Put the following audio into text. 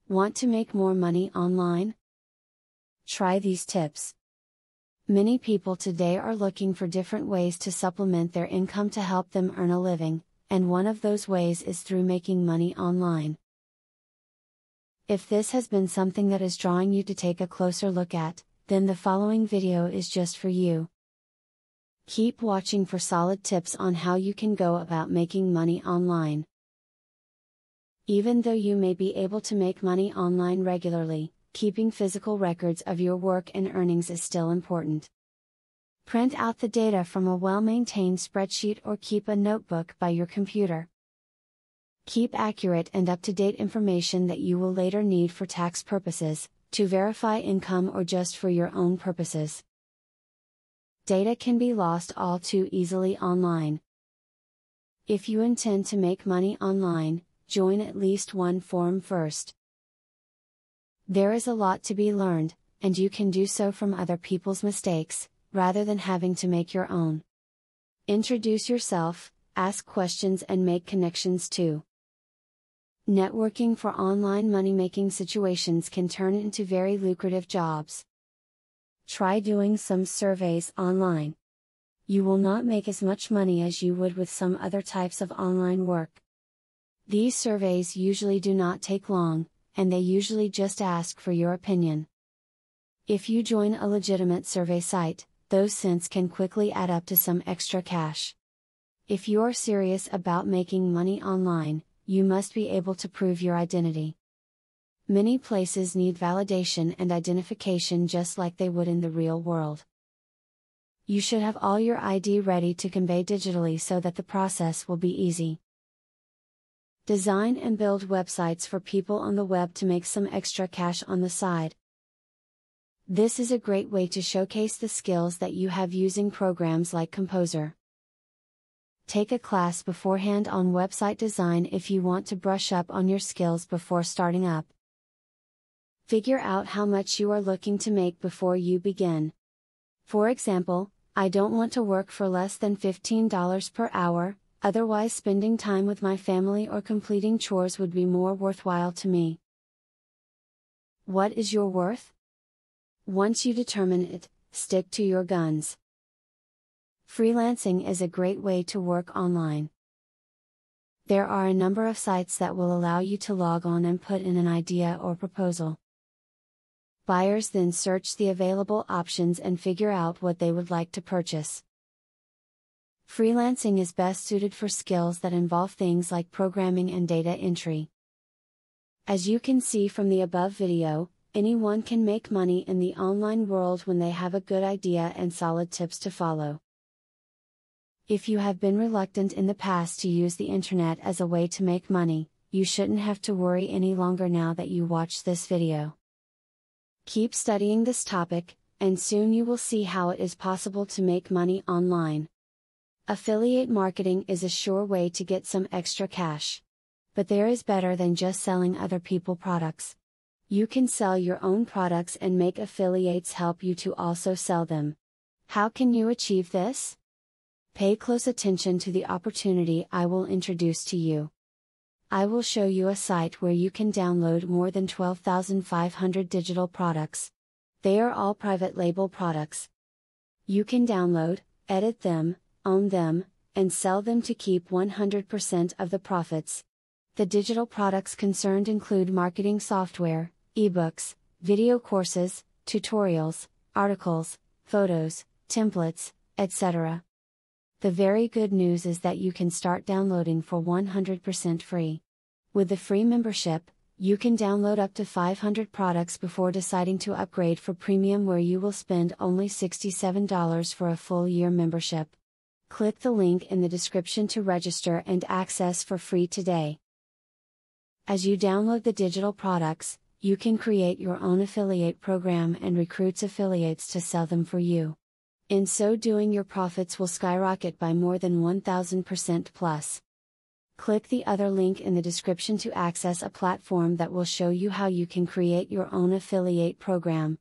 Want to make more money online? Try these tips. Many people today are looking for different ways to supplement their income to help them earn a living, and one of those ways is through making money online. If this has been something that is drawing you to take a closer look at, then the following video is just for you. Keep watching for solid tips on how you can go about making money online. Even though you may be able to make money online regularly, keeping physical records of your work and earnings is still important. Print out the data from a well-maintained spreadsheet or keep a notebook by your computer. Keep accurate and up-to-date information that you will later need for tax purposes, to verify income or just for your own purposes. Data can be lost all too easily online. If you intend to make money online, join at least one forum first. There is a lot to be learned, and you can do so from other people's mistakes, rather than having to make your own. Introduce yourself, ask questions and make connections too. Networking for online money-making situations can turn into very lucrative jobs. Try doing some surveys online. You will not make as much money as you would with some other types of online work. These surveys usually do not take long, and they usually just ask for your opinion. If you join a legitimate survey site, those cents can quickly add up to some extra cash. If you're serious about making money online, you must be able to prove your identity. Many places need validation and identification just like they would in the real world. You should have all your ID ready to convey digitally so that the process will be easy. Design and build websites for people on the web to make some extra cash on the side. This is a great way to showcase the skills that you have using programs like Composer. Take a class beforehand on website design if you want to brush up on your skills before starting up. Figure out how much you are looking to make before you begin. For example, I don't want to work for less than $15 per hour, otherwise spending time with my family or completing chores would be more worthwhile to me. What is your worth? Once you determine it, stick to your guns. Freelancing is a great way to work online. There are a number of sites that will allow you to log on and put in an idea or proposal. Buyers then search the available options and figure out what they would like to purchase. Freelancing is best suited for skills that involve things like programming and data entry. As you can see from the above video, anyone can make money in the online world when they have a good idea and solid tips to follow. If you have been reluctant in the past to use the internet as a way to make money, you shouldn't have to worry any longer now that you watch this video. Keep studying this topic, and soon you will see how it is possible to make money online. Affiliate marketing is a sure way to get some extra cash. But there is better than just selling other people's products. You can sell your own products and make affiliates help you to also sell them. How can you achieve this? Pay close attention to the opportunity I will introduce to you. I will show you a site where you can download more than 12,500 digital products. They are all private label products. You can download, edit them, own them, and sell them to keep 100% of the profits. The digital products concerned include marketing software, ebooks, video courses, tutorials, articles, photos, templates, etc. The very good news is that you can start downloading for 100% free. With the free membership, you can download up to 500 products before deciding to upgrade for premium, where you will spend only $67 for a full year membership. Click the link in the description to register and access for free today. As you download the digital products, you can create your own affiliate program and recruit affiliates to sell them for you. In so doing, your profits will skyrocket by more than 1000% plus. Click the other link in the description to access a platform that will show you how you can create your own affiliate program.